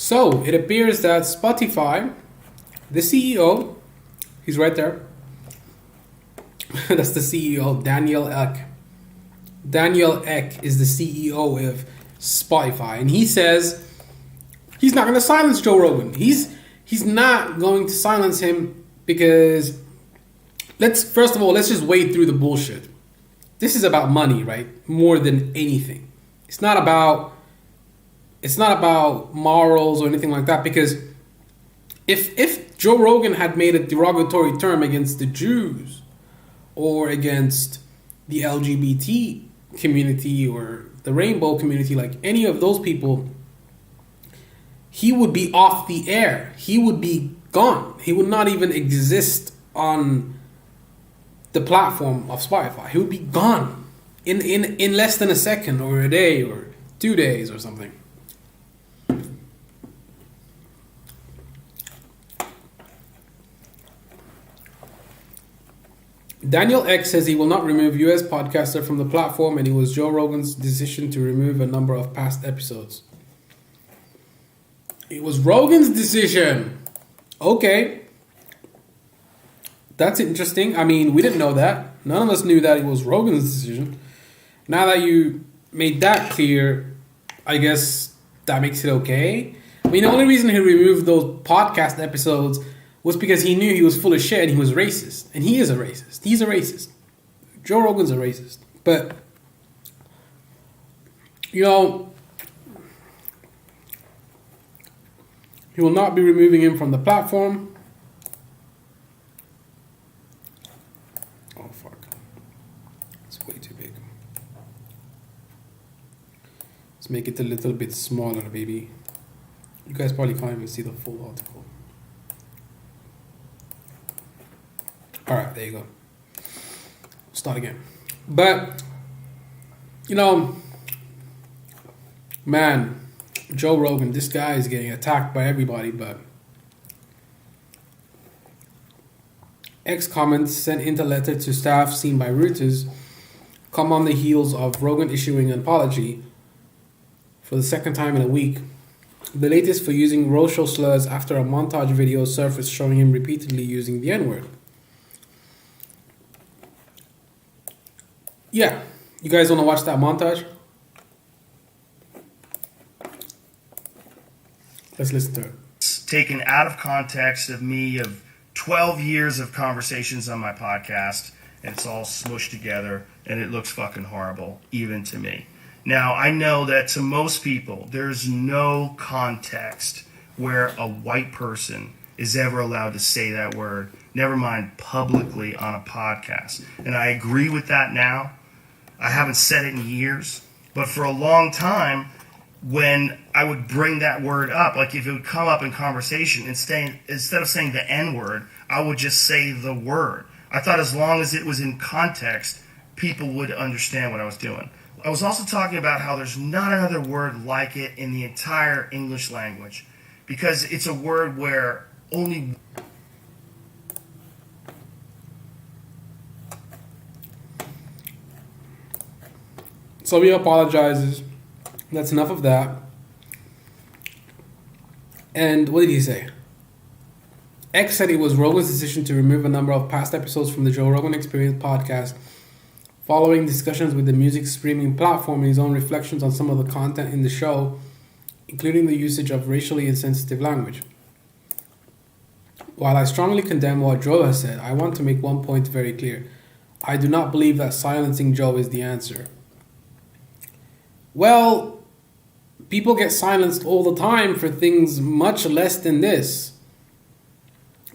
So it appears that Spotify, the CEO, he's right there. That's the CEO, Daniel Ek. Daniel Ek is the CEO of Spotify, and he says he's not going to silence Joe Rogan. He's not going to silence him because let's just wade through the bullshit. This is about money, right? More than anything. It's not about morals or anything like that, because if Joe Rogan had made a derogatory term against the Jews or against the LGBT community or the rainbow community, like any of those people, he would be off the air. He would be gone. He would not even exist on the platform of Spotify. He would be gone in less than a second or a day or 2 days or something. Daniel X says he will not remove US podcaster from the platform, and it was Joe Rogan's decision to remove a number of past episodes. It was Rogan's decision. Okay. That's interesting. I mean, we didn't know that. None of us knew that it was Rogan's decision. Now that you made that clear, I guess that makes it okay. I mean, the only reason he removed those podcast episodes was because he knew he was full of shit and he was racist. And he is a racist. He's a racist. Joe Rogan's a racist. But, you know, he will not be removing him from the platform. Oh, fuck. It's way too big. Let's make it a little bit smaller, baby. You guys probably can't even see the full article. Alright, there you go. Start again. But, you know, man, Joe Rogan, this guy is getting attacked by everybody, but X comments sent in a letter to staff seen by Reuters come on the heels of Rogan issuing an apology for the second time in a week. The latest for using racial slurs after a montage video surfaced showing him repeatedly using the Nword. Yeah, you guys want to watch that montage? Let's listen to it. It's taken out of context of me of 12 years of conversations on my podcast, and it's all smushed together, and it looks fucking horrible, even to me. Now, I know that to most people, there's no context where a white person is ever allowed to say that word, never mind publicly on a podcast. And I agree with that now. I haven't said it in years, but for a long time, when I would bring that word up, like if it would come up in conversation, instead of saying the N-word, I would just say the word. I thought as long as it was in context, people would understand what I was doing. I was also talking about how there's not another word like it in the entire English language, because it's a word where only... So he apologizes. That's enough of that. And what did he say? X said it was Rogan's decision to remove a number of past episodes from the Joe Rogan Experience podcast following discussions with the music streaming platform and his own reflections on some of the content in the show, including the usage of racially insensitive language. While I strongly condemn what Joe has said, I want to make one point very clear. I do not believe that silencing Joe is the answer. Well, people get silenced all the time for things much less than this.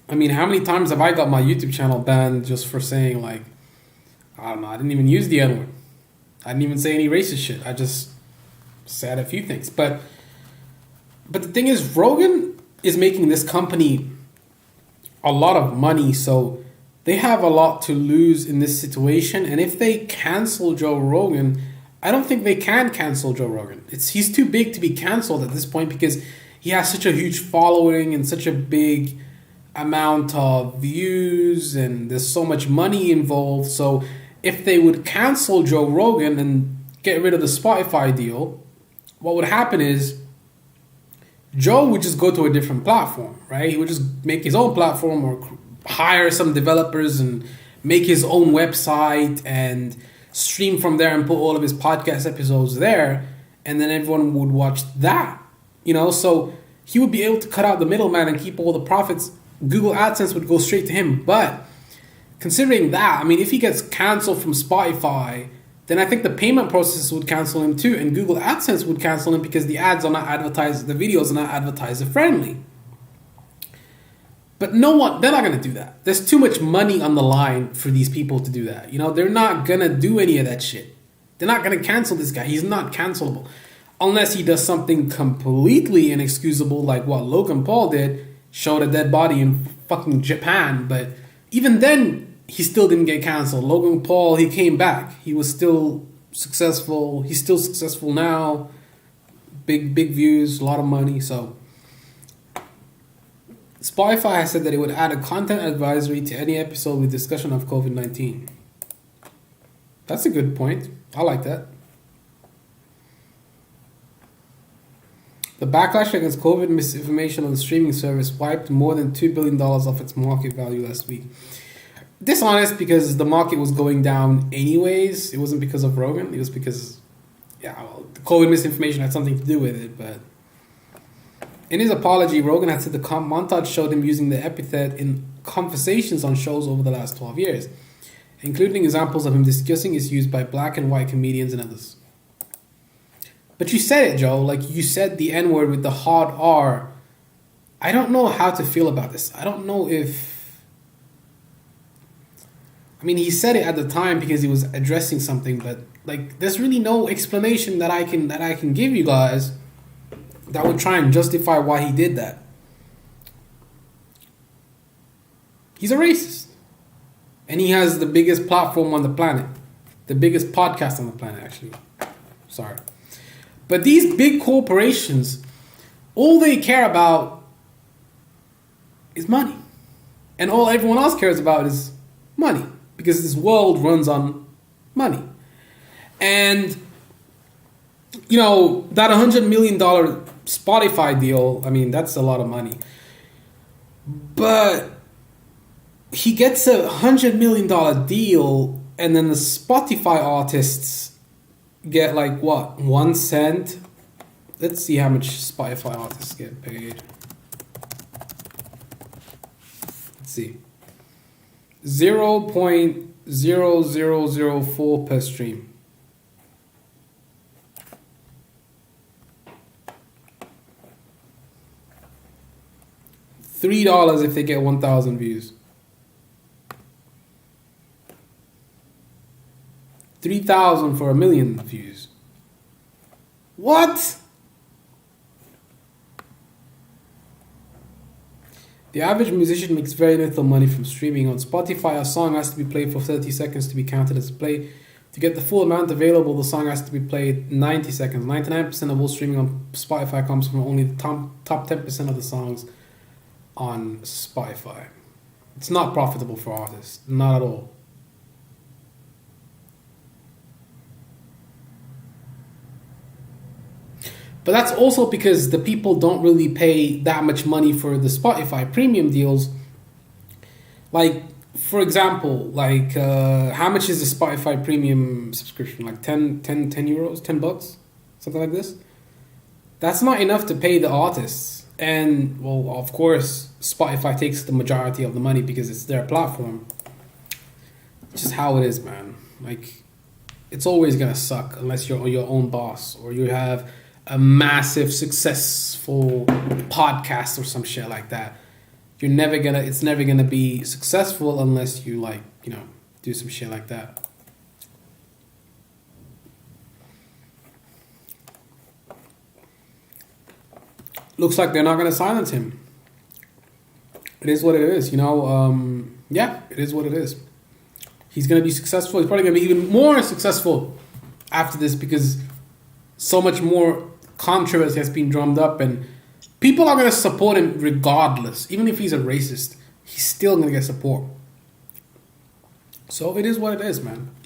I mean, how many times have I got my YouTube channel banned just for saying, like, I don't know, I didn't even use the N-word. I didn't even say any racist shit. I just said a few things. But the thing is, Rogan is making this company a lot of money, so they have a lot to lose in this situation. And if they cancel Joe Rogan, I don't think they can cancel Joe Rogan. He's too big to be canceled at this point because he has such a huge following and such a big amount of views and there's so much money involved. So if they would cancel Joe Rogan and get rid of the Spotify deal, what would happen is Joe would just go to a different platform, right? He would just make his own platform or hire some developers and make his own website and stream from there and put all of his podcast episodes there, and then everyone would watch that, so he would be able to cut out the middleman and keep all the profits. Google AdSense would go straight to him. But considering that, if he gets canceled from Spotify, then I think the payment process would cancel him too, and Google AdSense would cancel him because the ads are not advertised, the videos are not advertiser friendly. But they're not going to do that. There's too much money on the line for these people to do that. They're not going to do any of that shit. They're not going to cancel this guy. He's not cancelable. Unless he does something completely inexcusable like what Logan Paul did, showed a dead body in fucking Japan. But even then, he still didn't get canceled. Logan Paul, he came back. He was still successful. He's still successful now. Big views, a lot of money. So Spotify has said that it would add a content advisory to any episode with discussion of COVID-19. That's a good point. I like that. The backlash against COVID misinformation on the streaming service wiped more than $2 billion off its market value last week. Dishonest because the market was going down anyways. It wasn't because of Rogan. It was because, the COVID misinformation had something to do with it, but in his apology, Rogan had said the montage showed him using the epithet in conversations on shows over the last 12 years, including examples of him discussing its use by black and white comedians and others. But you said it, Joe. You said the N-word with the hard R. I don't know how to feel about this. I don't know if... he said it at the time because he was addressing something, but, there's really no explanation that I can give you guys that would try and justify why he did that. He's a racist. And he has the biggest platform on the planet. The biggest podcast on the planet, actually. Sorry. But these big corporations, all they care about is money. And all everyone else cares about is money. Because this world runs on money. And, that $100 million Spotify deal, that's a lot of money. But he gets a $100 million deal, and then the Spotify artists get 1 cent? Let's see how much Spotify artists get paid. Let's see. 0.0004 per stream. $3 if they get 1,000 views. 3,000 for 1 million views. What? The average musician makes very little money from streaming. On Spotify, a song has to be played for 30 seconds to be counted as a play. To get the full amount available, the song has to be played 90 seconds. 99% of all streaming on Spotify comes from only the top 10% of the songs on Spotify. It's not profitable for artists. Not at all. But that's also because the people don't really pay that much money for the Spotify premium deals. For example, how much is the Spotify premium subscription? 10 euros, $10, something like this. That's not enough to pay the artists. And, of course, Spotify takes the majority of the money because it's their platform. It's just how it is, man. It's always going to suck unless you're your own boss or you have a massive, successful podcast or some shit like that. It's never gonna be successful unless you do some shit like that. Looks like they're not gonna silence him. It is what it is, it is what it is. He's gonna be successful. He's probably gonna be even more successful after this because so much more controversy has been drummed up and people are going to support him regardless. Even if he's a racist, he's still going to get support. So it is what it is, man.